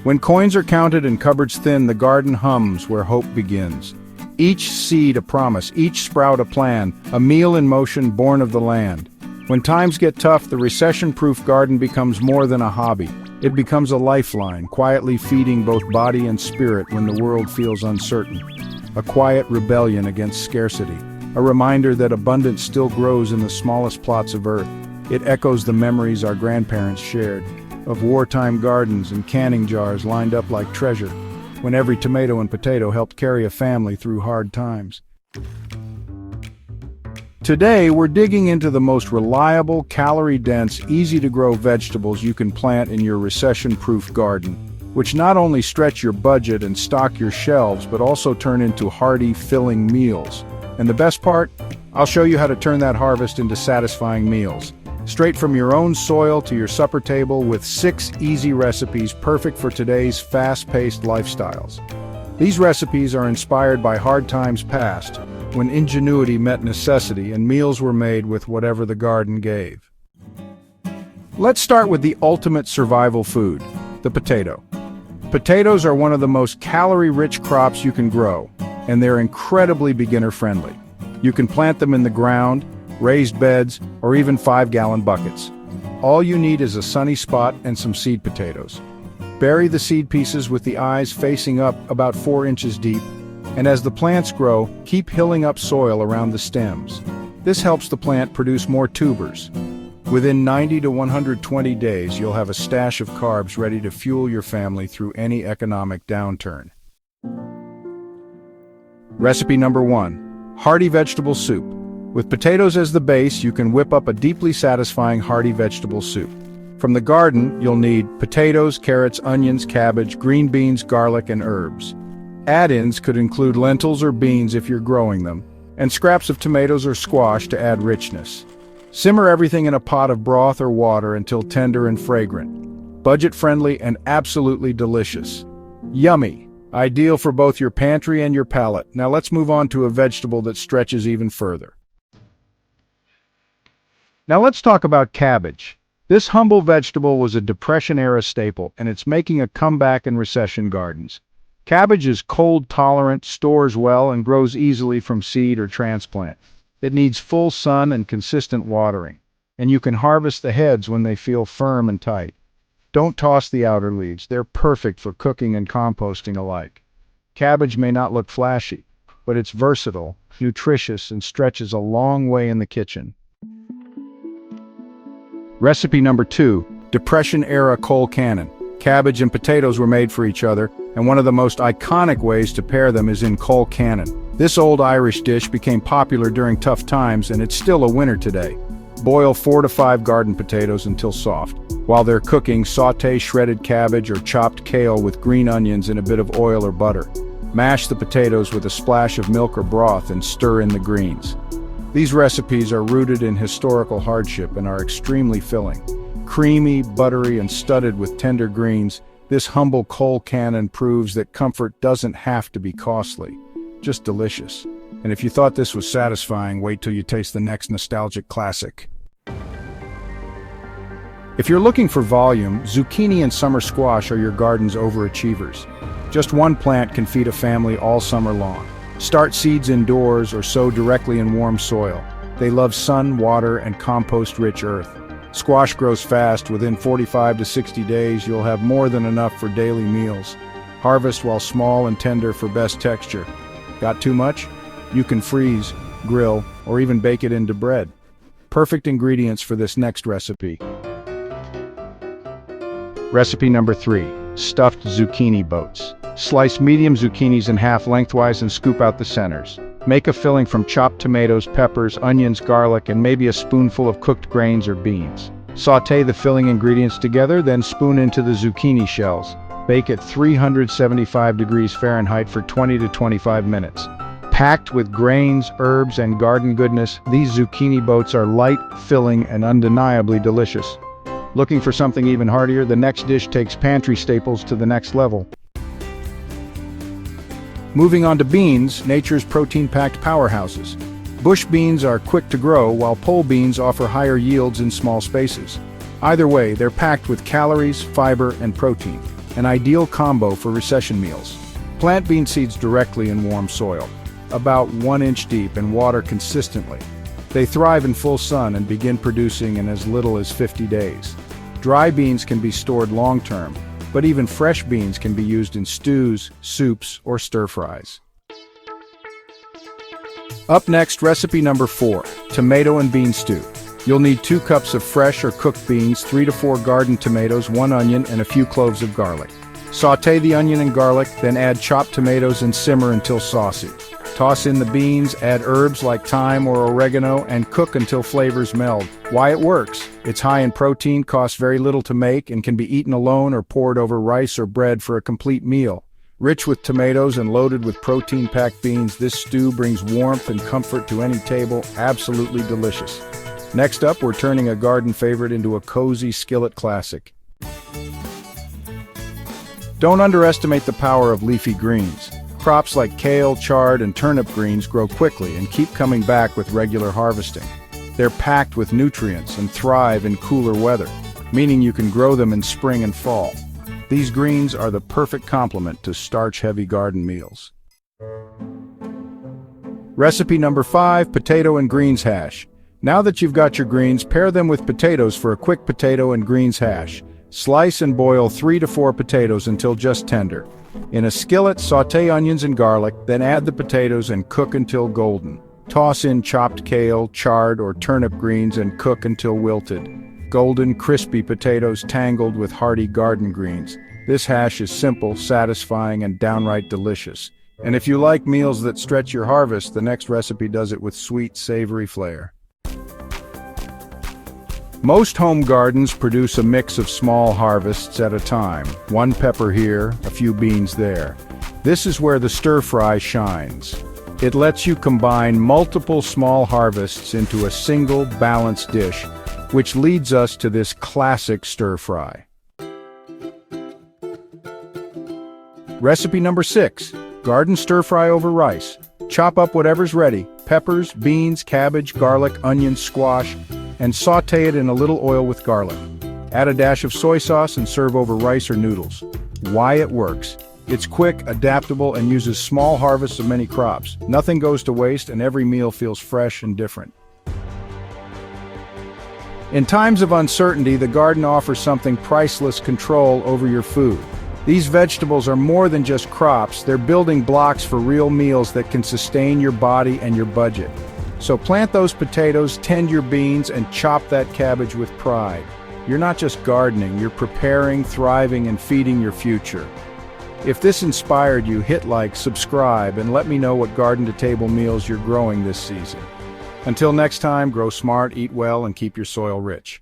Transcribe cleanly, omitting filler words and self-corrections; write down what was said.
When coins are counted and cupboards thin, the garden hums where hope begins. Each seed a promise, each sprout a plan, a meal in motion born of the land. When times get tough, the recession-proof garden becomes more than a hobby. It becomes a lifeline, quietly feeding both body and spirit when the world feels uncertain. A quiet rebellion against scarcity, a reminder that abundance still grows in the smallest plots of earth. It echoes the memories our grandparents shared, of wartime gardens and canning jars lined up like treasure, when every tomato and potato helped carry a family through hard times. Today, we're digging into the most reliable, calorie-dense, easy-to-grow vegetables you can plant in your recession-proof garden, which not only stretch your budget and stock your shelves, but also turn into hearty, filling meals. And the best part? I'll show you how to turn that harvest into satisfying meals. Straight from your own soil to your supper table with 6 easy recipes perfect for today's fast-paced lifestyles. These recipes are inspired by hard times past, when ingenuity met necessity and meals were made with whatever the garden gave. Let's start with the ultimate survival food, the potato. Potatoes are one of the most calorie-rich crops you can grow, and they're incredibly beginner-friendly. You can plant them in the ground, raised beds, or even 5-gallon buckets. All you need is a sunny spot and some seed potatoes. Bury the seed pieces with the eyes facing up about 4 inches deep, and as the plants grow, keep hilling up soil around the stems. This helps the plant produce more tubers. Within 90 to 120 days, you'll have a stash of carbs ready to fuel your family through any economic downturn. Recipe number 1: hearty vegetable soup. With potatoes as the base, you can whip up a deeply satisfying hearty vegetable soup. From the garden, you'll need potatoes, carrots, onions, cabbage, green beans, garlic, and herbs. Add-ins could include lentils or beans if you're growing them, and scraps of tomatoes or squash to add richness. Simmer everything in a pot of broth or water until tender and fragrant. Budget-friendly and absolutely delicious. Yummy! Ideal for both your pantry and your palate. Now let's move on to a vegetable that stretches even further. Now let's talk about cabbage. This humble vegetable was a Depression-era staple, and it's making a comeback in recession gardens. Cabbage is cold-tolerant, stores well, and grows easily from seed or transplant. It needs full sun and consistent watering, and you can harvest the heads when they feel firm and tight. Don't toss the outer leaves. They're perfect for cooking and composting alike. Cabbage may not look flashy, but it's versatile, nutritious, and stretches a long way in the kitchen. Recipe number 2: Depression-era Cole cannon. Cabbage and potatoes were made for each other, and one of the most iconic ways to pair them is in Cole cannon. This old Irish dish became popular during tough times, and it's still a winner today. Boil 4 to 5 garden potatoes until soft. While they're cooking, sauté shredded cabbage or chopped kale with green onions in a bit of oil or butter. Mash the potatoes with a splash of milk or broth and stir in the greens. These recipes are rooted in historical hardship and are extremely filling. Creamy, buttery, and studded with tender greens, this humble Cole cannon proves that comfort doesn't have to be costly, just delicious. And if you thought this was satisfying, wait till you taste the next nostalgic classic. If you're looking for volume, zucchini and summer squash are your garden's overachievers. Just one plant can feed a family all summer long. Start seeds indoors or sow directly in warm soil. They love sun, water, and compost-rich earth. Squash grows fast. Within 45 to 60 days, you'll have more than enough for daily meals. Harvest while small and tender for best texture. Got too much? You can freeze, grill, or even bake it into bread. Perfect ingredients for this next recipe. Recipe number 3: stuffed zucchini boats. Slice medium zucchinis in half lengthwise and scoop out the centers. Make a filling from chopped tomatoes, peppers, onions, garlic, and maybe a spoonful of cooked grains or beans. Sauté the filling ingredients together, then spoon into the zucchini shells. Bake at 375 degrees Fahrenheit for 20 to 25 minutes. Packed with grains, herbs, and garden goodness, these zucchini boats are light, filling, and undeniably delicious. Looking for something even heartier? The next dish takes pantry staples to the next level. Moving on to beans, nature's protein-packed powerhouses. Bush beans are quick to grow, while pole beans offer higher yields in small spaces. Either way, they're packed with calories, fiber, and protein. an ideal combo for recession meals. Plant bean seeds directly in warm soil, about 1 inch deep, and water consistently. They thrive in full sun and begin producing in as little as 50 days. Dry beans can be stored long-term, but even fresh beans can be used in stews, soups, or stir-fries. Up next, recipe number 4, tomato and bean stew. You'll need 2 cups of fresh or cooked beans, 3 to 4 garden tomatoes, 1 onion, and a few cloves of garlic. Sauté the onion and garlic, then add chopped tomatoes and simmer until saucy. Toss in the beans, add herbs like thyme or oregano, and cook until flavors meld. Why it works? It's high in protein, costs very little to make, and can be eaten alone or poured over rice or bread for a complete meal. Rich with tomatoes and loaded with protein-packed beans, this stew brings warmth and comfort to any table. Absolutely delicious. Next up, we're turning a garden favorite into a cozy skillet classic. Don't underestimate the power of leafy greens. Crops like kale, chard, and turnip greens grow quickly and keep coming back with regular harvesting. They're packed with nutrients and thrive in cooler weather, meaning you can grow them in spring and fall. These greens are the perfect complement to starch-heavy garden meals. Recipe number 5, potato and greens hash. Now that you've got your greens, pair them with potatoes for a quick potato and greens hash. Slice and boil 3 to 4 potatoes until just tender. In a skillet, sauté onions and garlic, then add the potatoes and cook until golden. Toss in chopped kale, chard, or turnip greens and cook until wilted. Golden, crispy potatoes tangled with hearty garden greens. This hash is simple, satisfying, and downright delicious. And if you like meals that stretch your harvest, the next recipe does it with sweet, savory flair. Most home gardens produce a mix of small harvests at a time. 1 pepper here, a few beans there. This is where the stir-fry shines. It lets you combine multiple small harvests into a single balanced dish, which leads us to this classic stir-fry. Recipe number 6, garden stir-fry over rice. Chop up whatever's ready: peppers, beans, cabbage, garlic, onions, squash, and sauté it in a little oil with garlic. Add a dash of soy sauce and serve over rice or noodles. Why it works? It's quick, adaptable, and uses small harvests of many crops. Nothing goes to waste, and every meal feels fresh and different. In times of uncertainty, the garden offers something priceless: control over your food. These vegetables are more than just crops, they're building blocks for real meals that can sustain your body and your budget. So plant those potatoes, tend your beans, and chop that cabbage with pride. You're not just gardening, you're preparing, thriving, and feeding your future. If this inspired you, hit like, subscribe, and let me know what garden-to-table meals you're growing this season. Until next time, grow smart, eat well, and keep your soil rich.